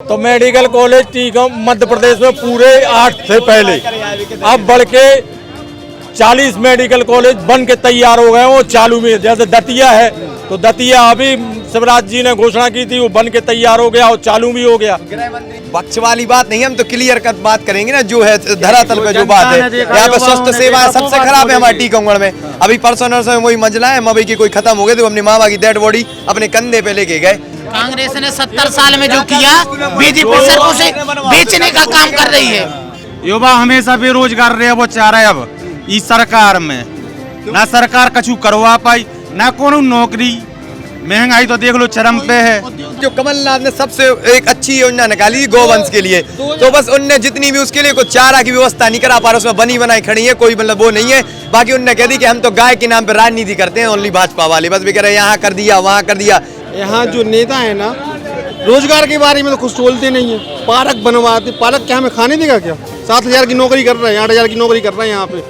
तो medical college Tikam Madhya Pradesh में पूरे 8 से पहले अब बढ़ के 40 मेडिकल कॉलेज बन के तैयार हो गए हैं। वो चालू में, जैसे दतिया है तो दतिया अभी शिवराज जी ने घोषणा की थी, वो बन के तैयार हो गया और चालू भी हो गया। पक्ष वाली बात नहीं, हम तो क्लियर कट बात करेंगे ना, जो है धरातल पे जो बात है। यहाँ पे स्वास्थ्य सेवा सबसे खराब है हमारे टीकमगढ़ में। अभी परसों नरसों में वही मंजला है, मवई की कोई खत्म हो गई तो अपनी मामा की डेड बॉडी अपने कंधे पे लेके गए। कांग्रेस ने 70 साल में जो किया, बीजेपी सिर्फ उसे बेचने का काम कर रही है। युवा हमेशा बेरोजगार रहे, वो चाह रहे अब इस सरकार में ना सरकार कछु करवा पाई ना कोनो नौकरी। महंगाई तो देख लो चरम पे है। जो कमलनाथ ने सबसे एक अच्छी योजना निकाली गौवंश के लिए, तो बस उनने जितनी भी उसके लिए कोई चारा की व्यवस्था नहीं करा पा रहा, उसमें बनी बनाई खड़ी है, कोई मतलब वो नहीं है। बाकी उनने कह दी कि हम तो गाय के नाम पे राजनीति करते हैं, ओनली भाजपा वाले बस भी कह रहे यहाँ कर दिया वहाँ कर दिया। यहाँ जो नेता है ना, रोजगार के बारे में तो कुछ बोलते नहीं है। पार्क बनवाते, पार्क क्या हमें खाने देगा क्या? 7,000 की नौकरी कर रहे हैं, 8,000 की नौकरी कर रहे हैं यहाँ पे।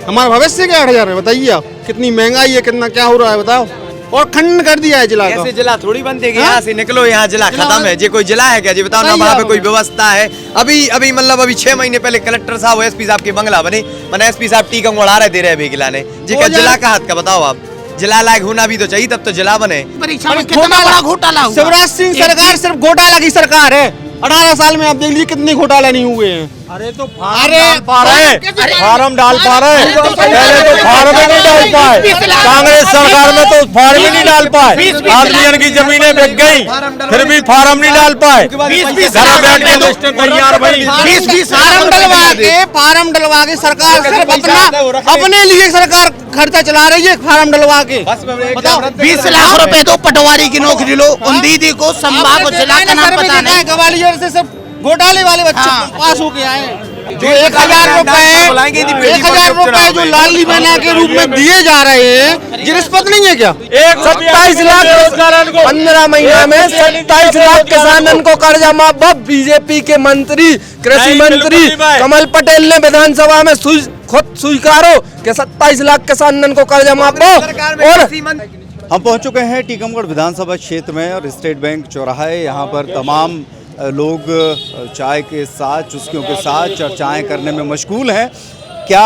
हमारा भविष्य क्या 8,000 में? बताइए आप, कितनी महंगाई है, कितना क्या हो रहा है बताओ। और खंडन कर दिया है जिला का। ऐसे जिला थोड़ी बनते हैं, यहाँ से निकलो यहाँ जिला खत्म है। जी कोई जिला है क्या जी? बताओ ना, वहाँ पे कोई व्यवस्था है? अभी मतलब अभी 6 महीने पहले कलेक्टर साहब एसपी साहब के बंगला बने, मैंने एसपी साहब टीकमगढ़ आ रहे दे रहे खिलाने जी का जिला का हाथ का बताओ आप। जिला लायक होना भी तो चाहिए, तब तो जिला बने। परीक्षा में कितना बड़ा घोटाला हुआ। शिवराज सिंह सरकार सिर्फ घोटाला की सरकार है। 18 साल में आप देख लीजिए कितने घोटाले नहीं हुए हैं। अरे तो फार्म डाल पा रहे हैं, पहले तो फार्म ही नहीं डाल पाए। कांग्रेस सरकार में तो फार्म ही नहीं डाल पाए, आदमियों की जमीनें बिक गई, फिर भी फार्म नहीं डाल पाए। 20 फार्म डलवा के सरकार सिर्फ अपने लिए सरकार खर्चा चला रही है। फार्म डलवा के बताओ, 20 लाख रुपए दो, पटवारी की नौकरी लो, उन दीदी को संभाग जिला का नाम पता नहीं। ग्वालियर से सब घोटाले वाले बच्चे पास हो के आए। जो 1,000 रुपए जो लाडली बहना के रूप में दिए जा रहे हैं, ये रिश्वत नहीं है क्या? 27 लाख रोजगार को 15 महीना में 27 लाख किसानों को कर्जा माफ। बीजेपी के मंत्री, कृषि मंत्री कमल पटेल ने विधानसभा में खुद स्वीकारो कि 27 लाख किसानों को कर्जा माफ। और हम पहुंच चुके हैं टीकमगढ़ विधानसभा क्षेत्र में और स्टेट बैंक चौराहा है। यहाँ पर तमाम लोग चाय के साथ, चुस्कियों के साथ चर्चाएं करने में मशगूल हैं। क्या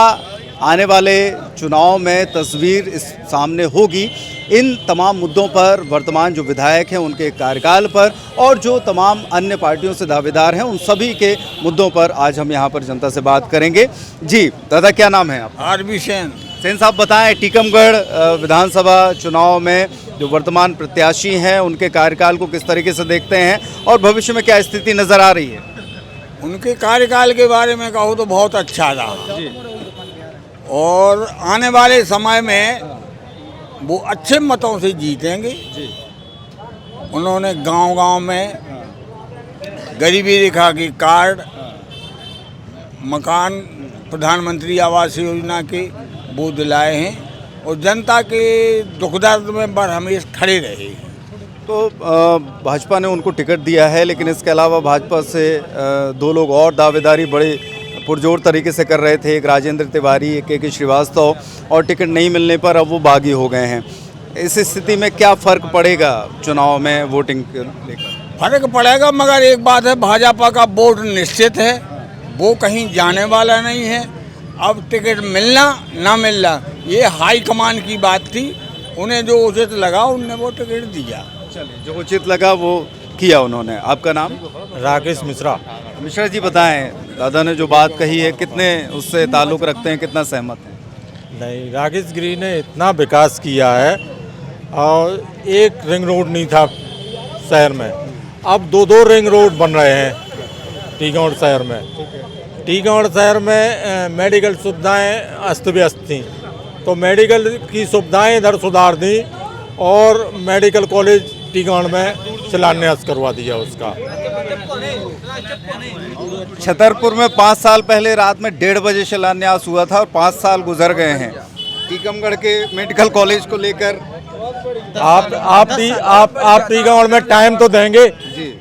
आने वाले चुनाव में तस्वीर इस सामने होगी, इन तमाम मुद्दों पर, वर्तमान जो विधायक हैं उनके कार्यकाल पर और जो तमाम अन्य पार्टियों से दावेदार हैं उन सभी के मुद्दों पर आज हम यहाँ पर जनता से बात करेंगे। जी दादा, क्या नाम है आप? आरबी सेन साहब बताएं, टीकमगढ़ विधानसभा चुनाव में जो वर्तमान प्रत्याशी हैं उनके कार्यकाल को किस तरीके से देखते हैं और भविष्य में क्या स्थिति नजर आ रही है? उनके कार्यकाल के बारे में कहूँ तो बहुत अच्छा रहा और आने वाले समय में वो अच्छे मतों से जीतेंगे। उन्होंने गांव-गांव में गरीबी रेखा की कार्ड, मकान, प्रधानमंत्री आवास योजना के वो दिलाए हैं और जनता के दुख दर्द में बर हमेशा खड़े रहे। तो भाजपा ने उनको टिकट दिया है, लेकिन इसके अलावा भाजपा से 2 लोग और दावेदारी बड़े पुरजोर तरीके से कर रहे थे, एक राजेंद्र तिवारी, एक के श्रीवास्तव, और टिकट नहीं मिलने पर अब वो बागी हो गए हैं। इस स्थिति में क्या फ़र्क पड़ेगा चुनाव में वोटिंग को लेकर? फर्क पड़ेगा, मगर एक बात है, भाजपा का वोट निश्चित है, वो कहीं जाने वाला नहीं है। अब टिकट मिलना ना मिलना ये हाई कमान की बात थी, उन्हें जो उचित लगा उन्होंने वो टिकट दिया। चलिए, जो उचित लगा वो किया उन्होंने। आपका नाम? राकेश मिश्रा। मिश्रा जी बताएं, दादा ने जो बात कही है कितने उससे ताल्लुक़ रखते हैं, कितना सहमत हैं? नहीं, राकेश गिरी ने इतना विकास किया है और एक रिंग रोड नहीं था शहर में, अब 2 रिंग रोड बन रहे हैं टीकमगढ़ शहर में। टीकमगढ़ शहर में मेडिकल सुविधाएं अस्त व्यस्त थी, तो मेडिकल की सुविधाएं इधर सुधार दी और मेडिकल कॉलेज टीकमगढ़ में शिलान्यास करवा दिया उसका। छतरपुर में 5 साल पहले रात में 1:30 बजे शिलान्यास हुआ था और 5 साल गुजर गए हैं। टीकमगढ़ के मेडिकल कॉलेज को लेकर आप टीकमगढ़ में टाइम तो देंगे?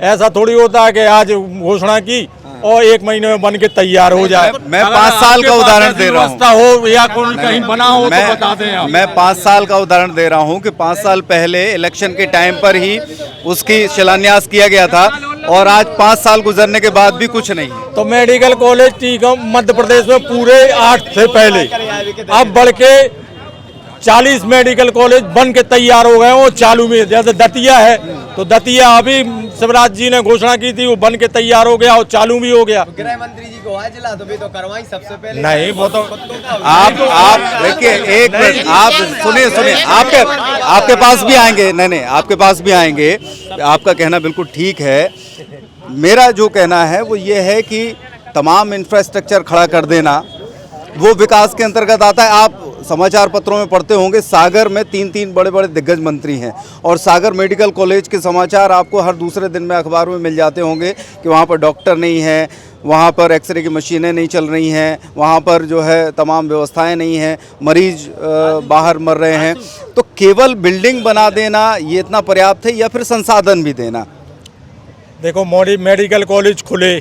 ऐसा थोड़ी होता है कि आज घोषणा की और 1 महीने में बन के तैयार हो जाए। मैं 5 साल का उदाहरण दे रहा हूँ, हो या कहीं बना हो तो बता दें आप। मैं 5 साल का उदाहरण दे रहा हूँ कि 5 साल पहले इलेक्शन के टाइम पर ही उसकी शिलान्यास किया गया था और आज 5 साल गुजरने के बाद भी कुछ नहीं है। तो मेडिकल कॉलेज टीकम मध्य प्रदेश में पूरे 8 से पहले अब बढ़ के 40 मेडिकल कॉलेज बन के तैयार हो गए हैं। वो चालू में, जैसे दतिया है तो दतिया अभी शिवराज जी ने घोषणा की थी, वो बन के तैयार हो गया और चालू भी हो गया। गृह मंत्री जी को जिला तो भी तो करवाई सबसे पहले। नहीं, वो तो आप देखिए, एक मिनट आप सुनिए, आपके पास भी आएंगे। नहीं, आपके पास भी आएंगे। आपका कहना बिल्कुल ठीक है। मेरा जो कहना है वो ये है कि तमाम इंफ्रास्ट्रक्चर खड़ा कर देना वो विकास के अंतर्गत आता है। आप समाचार पत्रों में पढ़ते होंगे सागर में 3 बड़े बड़े दिग्गज मंत्री हैं और सागर मेडिकल कॉलेज के समाचार आपको हर दूसरे दिन में अखबार में मिल जाते होंगे कि वहाँ पर डॉक्टर नहीं है, वहाँ पर एक्सरे की मशीनें नहीं चल रही हैं, वहाँ पर जो है तमाम व्यवस्थाएं नहीं हैं, मरीज बाहर मर रहे हैं। तो केवल बिल्डिंग बना देना ये इतना पर्याप्त है या फिर संसाधन भी देना? देखो, मेडिकल कॉलेज खुले,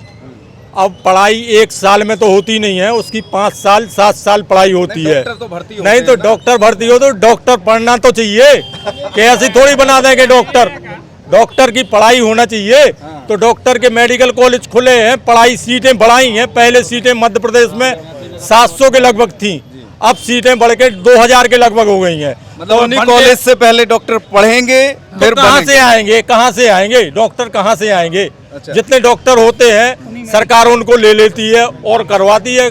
अब पढ़ाई 1 साल में तो होती नहीं है, उसकी 5 साल 7 साल पढ़ाई होती है। नहीं तो डॉक्टर भर्ती हो तो डॉक्टर पढ़ना तो चाहिए कि ऐसी थोड़ी बना देंगे डॉक्टर की पढ़ाई होना चाहिए। तो डॉक्टर के मेडिकल कॉलेज खुले हैं, पढ़ाई सीटें बढ़ाई हैं। पहले सीटें मध्य प्रदेश में 700 के लगभग थी, अब सीटें बढ़ के 2000 के लगभग हो गई हैं। मतलब उन्हीं कॉलेज से पहले डॉक्टर पढ़ेंगे फिर कहाँ से आएंगे डॉक्टर, कहाँ से आएंगे? अच्छा। जितने डॉक्टर होते हैं सरकार उनको ले लेती है और करवाती है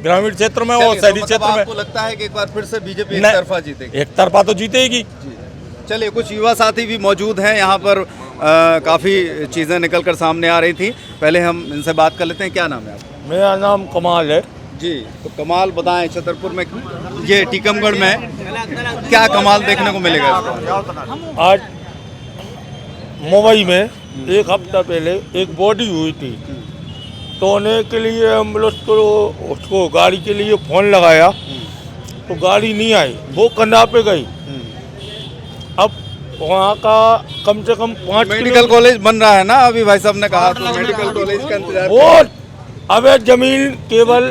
ग्रामीण क्षेत्र में और शहरी क्षेत्र में। आपको लगता है कि एक बार फिर से बीजेपी एक तरफा जीतेगी? एक तरफा तो जीतेगी। चलिए, कुछ युवा साथी भी मौजूद हैं यहाँ पर। काफ़ी चीज़ें निकल कर सामने आ रही थी। पहले हम इनसे बात कर लेते हैं। क्या नाम है आपका? मेरा नाम कमाल है जी। तो कमाल बताएं, छतरपुर में ये टीकमगढ़ में क्या कमाल देखने को मिलेगा? आज मुंबई में 1 हफ्ता पहले एक बॉडी हुई थी, तो होने के लिए एम्बुलेंस को उसको गाड़ी के लिए फ़ोन लगाया तो गाड़ी नहीं आई, वो कंधा पे गई। अब वहाँ का कम से कम 5 मेडिकल कॉलेज बन रहा है ना अभी, भाई साहब ने कहा, तो मेडिकल कॉलेज का इंतजार। वो अबे जमीन केवल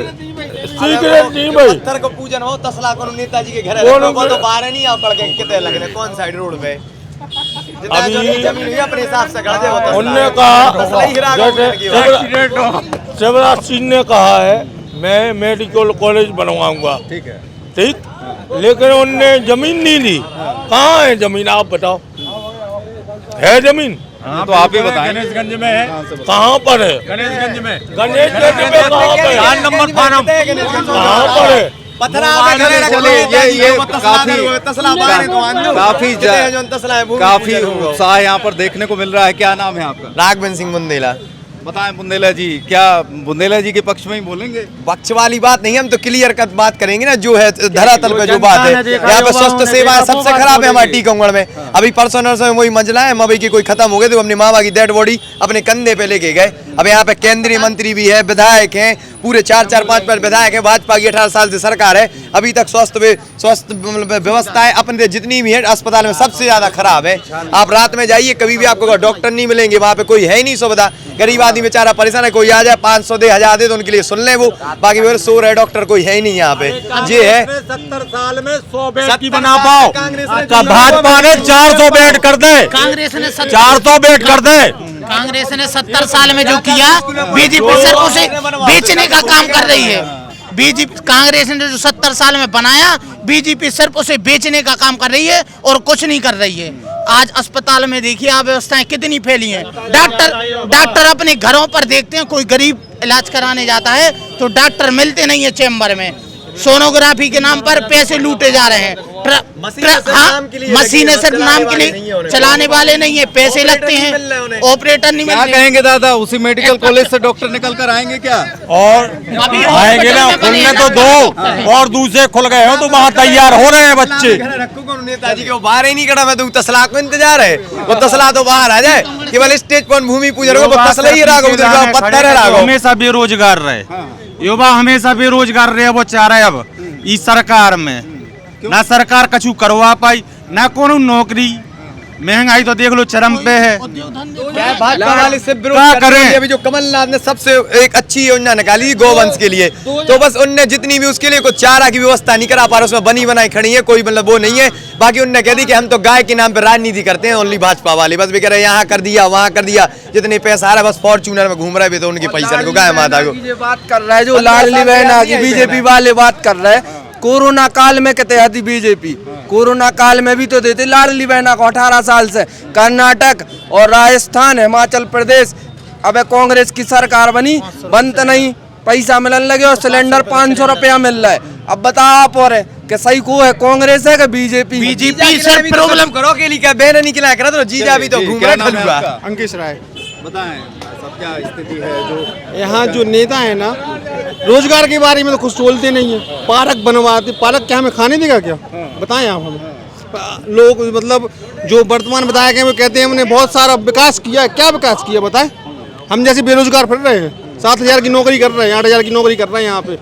सीक्रेट नहीं भाई, पत्थर को पूजन हो 10 लाख नेताजी के घर तो बाहर नहीं आकर के कितने लगने कौन साइड रोड पे अभी जमीन हुई अपने हिसाब से कर दे। उनने कहा, शिवराज सिंह ने कहा है मैं मेडिकल कॉलेज बनवाऊंगा, ठीक है, ठीक, लेकिन उनने जमीन नहीं दी। कहाँ है जमीन, आप बताओ, है जमीन? तो आप ही बताएं। गणेशगंज में है। कहाँ पर है? गणेशगंज में कहाँ पर? 4 नंबर फार्म कहाँ पर है? काफी उत्साह यहाँ पर देखने को मिल रहा है। क्या नाम है आपका? राघवन सिंह बुंदेला। बताएं बुंदेला जी, क्या बुंदेला जी के पक्ष में ही बोलेंगे? पक्ष वाली बात नहीं, हम तो क्लियर कट बात करेंगे ना, जो है धरातल पे जो बात है। यहाँ पे स्वास्थ्य सेवा सबसे खराब है हमारे टीकमगढ़ में। अभी परसों नरसों में वही मंजला है, मवई की कोई खत्म हो गई तो अपनी माँ बाप की डेड बॉडी अपने कंधे पे लेके गए। अब यहाँ पे केंद्रीय मंत्री भी है, विधायक हैं, पूरे 4-5 विधायक हैं। भाजपा की 18 साल से सरकार है, अभी तक स्वास्थ्य व्यवस्थाएं अपने जितनी भी है अस्पताल में सबसे ज्यादा खराब है। आप रात में जाइए कभी भी आपको डॉक्टर नहीं मिलेंगे, वहाँ पे कोई है ही नहीं सुविधा। गरीब आदमी बेचारा परेशान है, कोई आ जाए 500 दे 1000 दे तो उनके लिए सुन ले वो, बाकी वो शोर है, डॉक्टर कोई है ही नहीं यहाँ पे। ये है 70 साल में 100 बेड की बना पाओ, भाजपा ने 400 बेड कर दे, कांग्रेस ने 400 बेड कर दे। कांग्रेस ने 70 साल में जो किया, बीजेपी सिर्फ उसे बेचने का काम कर रही है। बीजेपी कांग्रेस ने जो 70 साल में बनाया, बीजेपी सिर्फ उसे बेचने का काम कर रही है और कुछ नहीं कर रही है। आज अस्पताल में देखिए आप व्यवस्थाएं कितनी फैली हैं। डॉक्टर अपने घरों पर देखते हैं, कोई गरीब इलाज कराने जाता है तो डॉक्टर मिलते नहीं है चैम्बर में। सोनोग्राफी के नाम पर पैसे लूटे जा रहे हैं। मशीनें सिर्फ नाम के लिए चलाने वाले नहीं है, पैसे लगते हैं, ऑपरेटर नहीं मिलते। क्या कहेंगे दादा, उसी मेडिकल कॉलेज से डॉक्टर निकल कर आएंगे क्या? और आएंगे ना, खुलने तो दो और दूसरे खुल गए हो तो वहाँ तैयार हो रहे हैं बच्चे। नेताजी के बाहर ही नहीं करा, मैं तो 10 लाख को इंतजार है, वो 10 लाख तो बाहर आ जाए। केवल स्टेज पर भूमि पूजन हो, 10 लाख ही राघव पत्थर है राघव। हमेशा बेरोजगार रहे, युवा हमेशा बेरोजगार रहे, वो चाह रहे अब इस सरकार में ना सरकार कछु करवा पाई, ना कोनो नौकरी, महंगाई तो देख लो चरम पे है। क्या भाजपा वाले से विरोध क्या करते हैं? करें? अभी जो कमलनाथ ने सबसे एक अच्छी योजना निकाली गौवंश के लिए, तो बस उनने जितनी भी उसके लिए कुछ चारा की व्यवस्था नहीं करा पा रहा, उसमें बनी बनाई खड़ी है, कोई मतलब वो नहीं है। बाकी उनने कह दी कि हम तो गाय के नाम पे राजनीति करते हैं, ओनली भाजपा वाले बस भी कह रहे यहाँ कर दिया वहाँ कर दिया, जितने पैसा आ रहा है बस फॉर्च्यूनर में घूम रहे भी तो उनके पैसा को गाय माता को। ये बात कर रहा है जो लाडली बहन की बीजेपी वाले बात कर रहे हैं, कोरोना काल में कहते आती बीजेपी, कोरोना काल में भी तो देते लाडली बहना को 18 साल से। कर्नाटक और राजस्थान, हिमाचल प्रदेश, अब कांग्रेस की सरकार बनी, बंद नहीं, पैसा मिलने लगे और सिलेंडर 500 रुपया मिल रहा है। अब बताओ आप और है कि सही को है, कांग्रेस है कि बीजेपी? बीजेपी से प्रॉब्लम करो के लिए क्या बहन नहीं खिलाया करा तो जीजा भी तो घूम रहा ठलुआ। अंकिश राय। बताएं सब क्या स्थिति है जो यहाँ जो नेता है ना, रोजगार के बारे में तो कुछ बोलते नहीं है। पार्क बनवाते, पार्क क्या हमें खाने देगा क्या? बताएं आप हमें। लोग मतलब जो वर्तमान बताया गया वो कहते हैं हमने बहुत सारा विकास किया है। क्या विकास किया बताएं? हम जैसे बेरोजगार फिर रहे हैं, 7,000 की नौकरी कर रहे हैं, 8,000 की नौकरी कर रहे हैं यहाँ पे।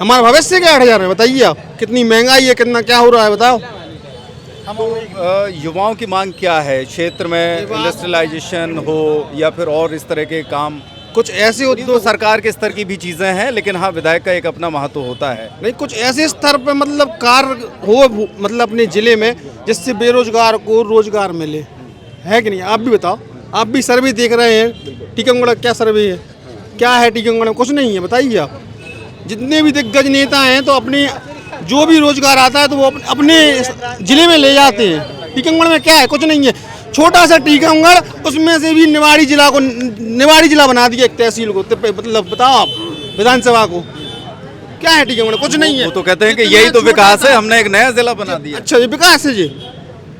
हमारा भविष्य क्या 8,000 है? बताइए आप, कितनी महंगाई है, कितना क्या हो रहा है बताओ। युवाओं की मांग क्या है क्षेत्र में? इंडस्ट्रियलाइजेशन हो या फिर और इस तरह के काम? कुछ ऐसे ये तो सरकार के स्तर की भी चीजें हैं, लेकिन हाँ विधायक का एक अपना महत्व होता है। नहीं, कुछ ऐसे स्तर पे मतलब कार्य हो मतलब अपने जिले में जिससे बेरोजगार को रोजगार मिले, है कि नहीं? आप भी बताओ, आप भी सर्वे देख रहे हैं। टीकमगढ़ क्या सर्वे है, क्या है टीकमगढ़ में? कुछ नहीं है, बताइए आप। जितने भी दिग्गज नेता हैं तो अपने जो भी रोजगार आता है तो वो अपने जिले में ले जाते हैं। टीकमगढ़ में क्या है? कुछ नहीं है। छोटा सा टीकमगढ़, उसमें से भी निवाड़ी जिला बना दिया एक तहसील को। मतलब बताओ आप, विधानसभा को क्या है टीकमगढ़? कुछ नहीं है। वो तो कहते हैं कि यही तो विकास है, हमने एक नया जिला बना दिया। अच्छा, ये विकास है जी,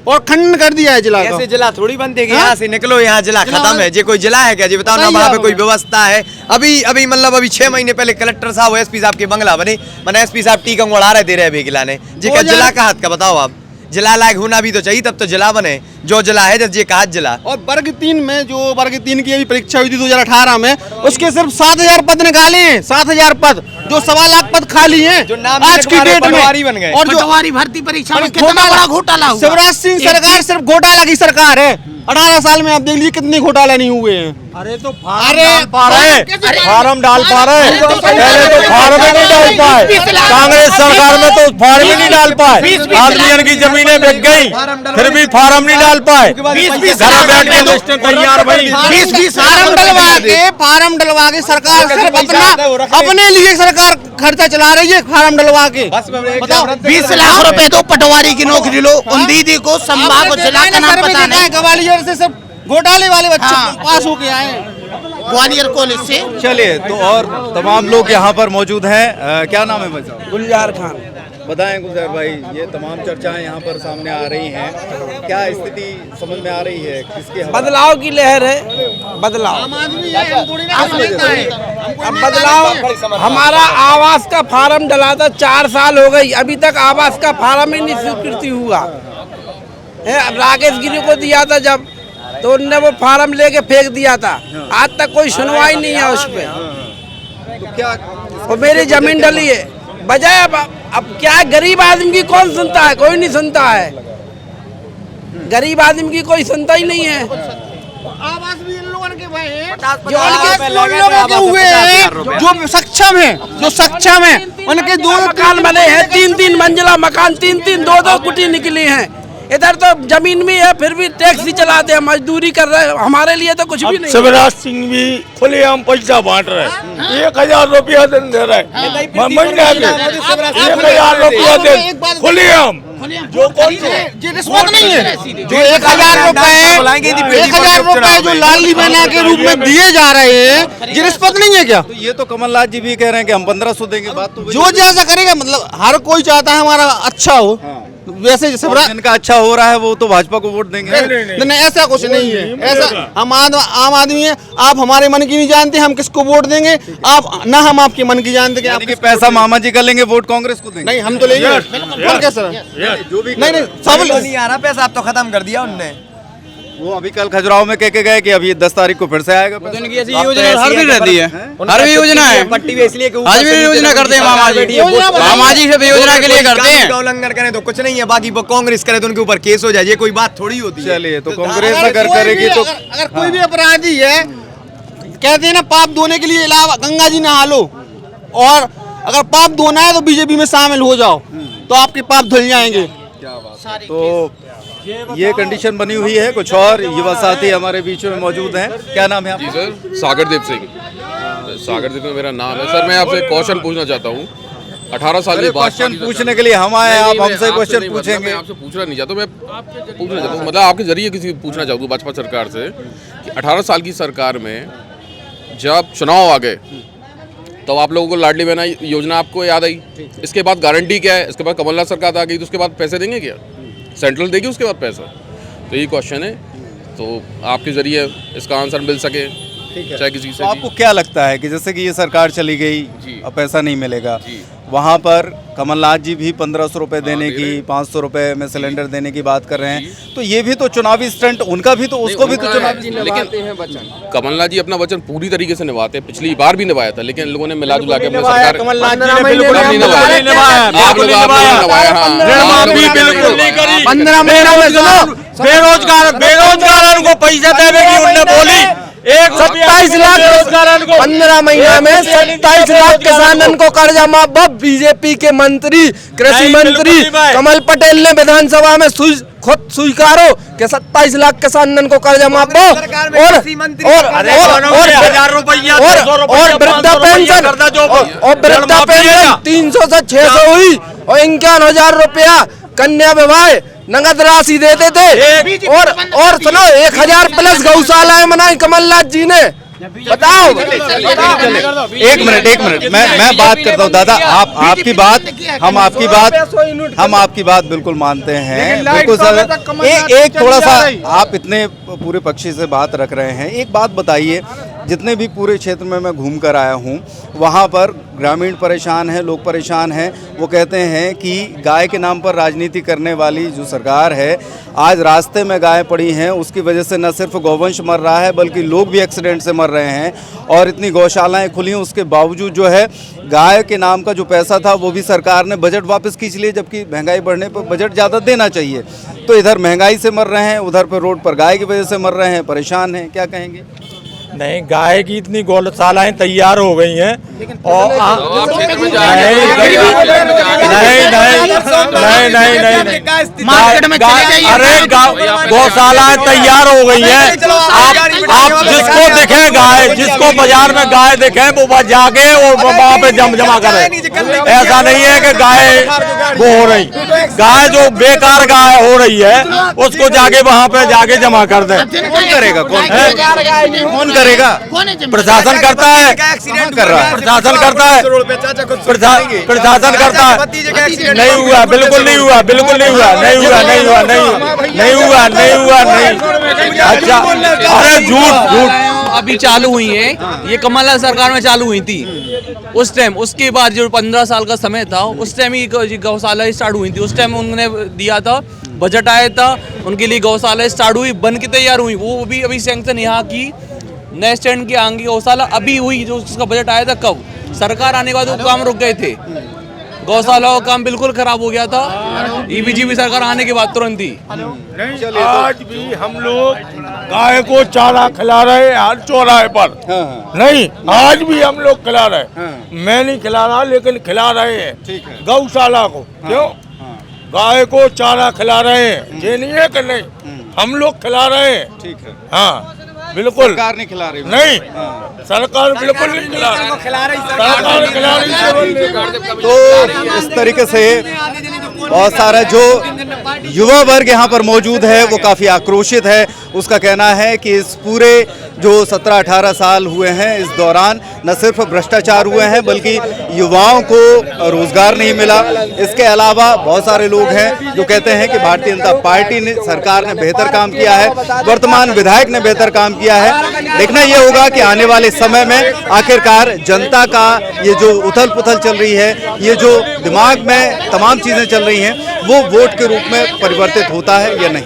और खंडन कर दिया है जिला का। ऐसे जिला थोड़ी बनते कि यहाँ से निकलो यहाँ जिला खत्म है। जी कोई जिला है क्या? जी बताओ ना, वहाँ पे कोई व्यवस्था है? अभी मतलब अभी 6 महीने पहले कलेक्टर साहब एसपी साहब के बंगला बने, मैंने एसपी साहब टीकमगढ़ आ रहे दे रहे खिलाने जी का जिला का हाथ का बताओ आप। जिला लायक होना भी तो चाहिए, तब तो जिला बने। जो जिला है जैसे कहा जिला। और वर्ग 3 में जो वर्ग 3 की अभी परीक्षा हुई थी 2018 में, उसके सिर्फ 7,000 पद निकाले हैं। 7,000 पद, जो 1.25 लाख पद खाली हैं जो नाम आज की डेट में। बन गए। और पटवारी भर्ती परीक्षा में कितना बड़ा घोटाला हुआ। शिवराज सिंह सरकार सिर्फ घोटाला की सरकार है। 18 साल में आप देख लीजिए कितने घोटाले नहीं हुए हैं। अरे तो फार्म डाल पा रहे हैं, पहले तो फार्म ही नहीं डाल पाए। कांग्रेस सरकार में तो फार्म ही नहीं डाल पाए। आदमियों की जमीनें बिक गई, फिर भी फार्म नहीं डाल पाए। 20 घर बैठ के लिस्ट तैयार भाई। 20 फार्म डलवा के सरकार सिर्फ अपने लिए सरकार खर्चा चला रही है। फार्म डलवा के बताओ, 20 लाख रुपए दो, पटवारी की नौकरी लो। उन दीदी को संभाग जिला का नाम पता नहीं। ग्वालियर से सब घोटाले वाले बच्चे पास होके आए ग्वालियर कॉलेज से। चलिए, तो और तमाम लोग यहाँ पर मौजूद हैं। क्या नाम है भाई साहब? गुलजार खान। बताएं गुलजार भाई, ये तमाम चर्चाएं यहाँ पर सामने आ रही हैं, क्या स्थिति समझ में आ रही है? किसके हवाले? बदलाव की लहर है, बदलाव। अब बदलाव, हमारा आवास का फार्म डला था 4 साल हो गई, अभी तक आवास का फार्म ही नहीं स्वीकृति हुआ है। राकेश गिरी को दिया था जब, तो उनने वो फार्म लेके फेंक दिया था। आज तक कोई सुनवाई नहीं है उस पे। तो क्या वो मेरी जमीन डली है, बजाय अब क्या गरीब आदमी की कौन सुनता है? कोई नहीं सुनता है। गरीब आदमी की कोई सुनता ही नहीं है। आवास भी इन लोगों के भाई हैं, जो लोगों के हुए हैं, जो सक्षम है उनके 2 मकान बने हैं, 3-3 मंजिला मकान, 3-3 2-2 कुटी निकली हैं। इधर तो जमीन भी है, फिर भी टैक्सी चलाते हैं, मजदूरी कर रहे हैं। हमारे लिए तो कुछ भी नहीं। शिवराज सिंह भी खुलेआम पैसा बांट रहे हैं। 1,000 रुपया दिन दे रहे हैं महीने के। 1,000 रुपया दे खुलेआम, जो कौन ये रिश्वत नहीं है। जो 1,000 रुपए जो लाडली बहना के रूप में दिए जा रहे हैं, ये रिश्वत नहीं है क्या? तो ये तो कमलनाथ जी भी कह रहे हैं कि हम 1,500 देंगे। बात तो जो जैसा करेगा, मतलब हर कोई चाहता है हमारा अच्छा हो। वैसे जिनका अच्छा हो रहा है वो तो भाजपा को वोट देंगे। नहीं, ऐसा कुछ नहीं है। ऐसा हम आम आदमी है, आप हमारे मन की नहीं जानते, हम किसको वोट देंगे। आप ना हम आपके मन की जानते यानी कि पैसा मामा जी का लेंगे, वोट कांग्रेस को देंगे। नहीं, हम तो लेंगे। और क्या सर? जो भी नहीं, सब नहीं आ रहा पैसा, आप तो खत्म कर दिया उनने। वो अभी कल खजुराहो में कह के गए कि अभी 10 तारीख को फिर से आएगा। उनकी ऐसी योजना हर भी रहती है, हर भी योजना है, पट्टी भी इसलिए आज भी योजना करते हैं मामा जी सब योजना के लिए करते हैं। उल्लंघन करें तो कुछ नहीं है, बाकी कांग्रेस करे तो उनके ऊपर केस हो जाए, ये कोई बात थोड़ी होती है। चलिए, तो कांग्रेस अगर करेगी तो अगर कोई भी अपराधी है, कहते हैं ना पाप धोने के लिए इलावा गंगा जी नहा लो, और अगर पाप धोना है तो बीजेपी में शामिल हो जाओ, तो आपके पाप धुल जाएंगे। तो ये कंडीशन बनी हुई है। कुछ और युवा साथी हमारे बीच में मौजूद हैं। क्या नाम है जी आपका? सर, सागरदीप सिंह। सागरदीप में मेरा नाम है सर। मैं आपसे क्वेश्चन पूछना चाहता हूँ। 18 साल के बाद क्वेश्चन पूछने के लिए हम आए, आप हमसे क्वेश्चन पूछेंगे? मैं आपसे पूछना नहीं चाहता, मैं पूछना चाहता हूँ, मतलब आपके जरिए किसी पूछना चाहता हूँ भाजपा सरकार से कि 18 साल की सरकार में जब चुनाव आ गए तो आप लोगों को लाडली बहना योजना आपको याद आई, इसके बाद गारंटी क्या है? इसके बाद कमलनाथ सरकार आ गई तो उसके बाद पैसे देंगे क्या? सेंट्रल देगी उसके बाद पैसा? तो यही क्वेश्चन है, तो आपके जरिए इसका आंसर मिल सके चाहे किसी से। तो आपको क्या लगता है कि जैसे कि ये सरकार चली गई, अब पैसा नहीं मिलेगा, वहाँ पर कमलनाथ जी भी 1500 रुपये देने की, 500 रुपये में सिलेंडर देने की बात कर रहे हैं, तो ये भी तो चुनावी स्टंट उनका भी, तो उसको भी तो चुनावी, लेकिन कमलनाथ जी अपना वचन पूरी तरीके से निभाते हैं। पिछली बार भी निभाया था, लेकिन लोगों ने मिला जुला के अपनी सरकार कमलनाथ जी ने आप लोग आपने निभाया, हाँ, 15 महीना में सुनो, बेरोजगारों को पैसा देने की उन्होंने बोली 27 लाख 15 महीना में 27 लाख किसानन को कर्जा माफ। बीजेपी के मंत्री, कृषि मंत्री कमल पटेल ने विधानसभा में खुद स्वीकारो कि 27 लाख किसानन को कर्जा माफ और वृद्धा पेंशन, और वृद्धा पेंशन 300 से 600 हुई, और 51,000 रुपया कन्या विवाह नगद राशि देते थे, और सुनो 1000 प्लस गौशालाएं बनाई कमलनाथ जी ने। बताओ। एक मिनट मैं बात करता हूँ दादा, आपकी बात हम आपकी बात बिल्कुल मानते हैं, बिल्कुल सर। एक थोड़ा सा आप इतने पूरे पक्षी से बात रख रहे हैं, एक बात बताइए, जितने भी पूरे क्षेत्र में मैं घूम कर आया हूँ वहाँ पर ग्रामीण परेशान हैं, लोग परेशान हैं। वो कहते हैं कि गाय के नाम पर राजनीति करने वाली जो सरकार है, आज रास्ते में गाय पड़ी हैं, उसकी वजह से न सिर्फ गौवंश मर रहा है बल्कि लोग भी एक्सीडेंट से मर रहे हैं, और इतनी गौशालाएं खुली हैं, उसके बावजूद जो है गाय के नाम का जो पैसा था वो भी सरकार ने बजट वापस खींच लिया, जबकि महंगाई बढ़ने पर बजट ज़्यादा देना चाहिए। तो इधर महंगाई से मर रहे हैं, उधर पर रोड पर गाय की वजह से मर रहे हैं, परेशान हैं। क्या कहेंगे? नहीं, गाय की इतनी गौशालाएं तैयार हो गई हैं, और मार्केट में चले जाइए, अरे गौशालाएं तैयार हो गई हैं। आप जिसको दिखे गाय, जिसको बाजार में गाय दिखे वो जाके और वहाँ पे जमा करे। ऐसा नहीं है कि गाय वो हो रही, गाय जो बेकार गाय हो रही है उसको जाके वहाँ पे जाके जमा कर दे। कौन करेगा? कौन करेगा? प्रशासन करता है, कर रहा है, प्रशासन करता है, प्रशासन करता है। नहीं हुआ, बिल्कुल नहीं हुआ, बिल्कुल नहीं हुआ, नहीं हुआ, नहीं हुआ, नहीं हुआ, नहीं हुआ, नहीं। अच्छा, अरे झूठ अभी चालू हुई है, ये कमलनाथ सरकार में चालू हुई थी उस टाइम। उसके बाद जो 15 साल का समय था उस टाइम ही गौशाला स्टार्ट हुई थी। उस टाइम उन्होंने दिया था, बजट आया था, उनके लिए गौशाला स्टार्ट हुई, बन के तैयार हुई। वो भी अभी सैंक्शन यहाँ की नए स्टैंड की आगे गौशाला अभी हुई, जो उसका बजट आया था कब, सरकार आने के बाद वो काम रुक गए थे। गौशाला का काम बिल्कुल खराब हो गया था, बीजेपी सरकार आने के बाद तुरंत ही। आज भी हम लोग गाय को चारा खिला रहे हैं हर चौराहे पर। नहीं, आज भी हम लोग खिला रहे हैं। मैं नहीं खिला रहा, लेकिन खिला रहे हैं गौशाला को। क्यों? गाय को चारा खिला रहे हैं, ये नहीं है कि नहीं, हम लोग खिला रहे हैं। ठीक है, हाँ बिल्कुल। सरकार नहीं खिला रही? नहीं, सरकार बिल्कुल नहीं खिला रही, सरकार खिला रही। तो इस तरीके से बहुत सारा जो युवा वर्ग यहाँ पर मौजूद है वो काफ़ी आक्रोशित है। उसका कहना है कि इस पूरे जो 17-18 साल हुए हैं इस दौरान न सिर्फ भ्रष्टाचार हुए हैं बल्कि युवाओं को रोजगार नहीं मिला। इसके अलावा बहुत सारे लोग हैं जो कहते हैं कि भारतीय जनता पार्टी ने, सरकार ने बेहतर काम किया है, वर्तमान विधायक ने बेहतर काम किया है। देखना ये होगा कि आने वाले समय में आखिरकार जनता का ये जो उथल पुथल चल रही है, ये जो दिमाग में तमाम चीज़ें चल रही हैं, वो वोट के रूप में परिवर्तित होता है या नहीं।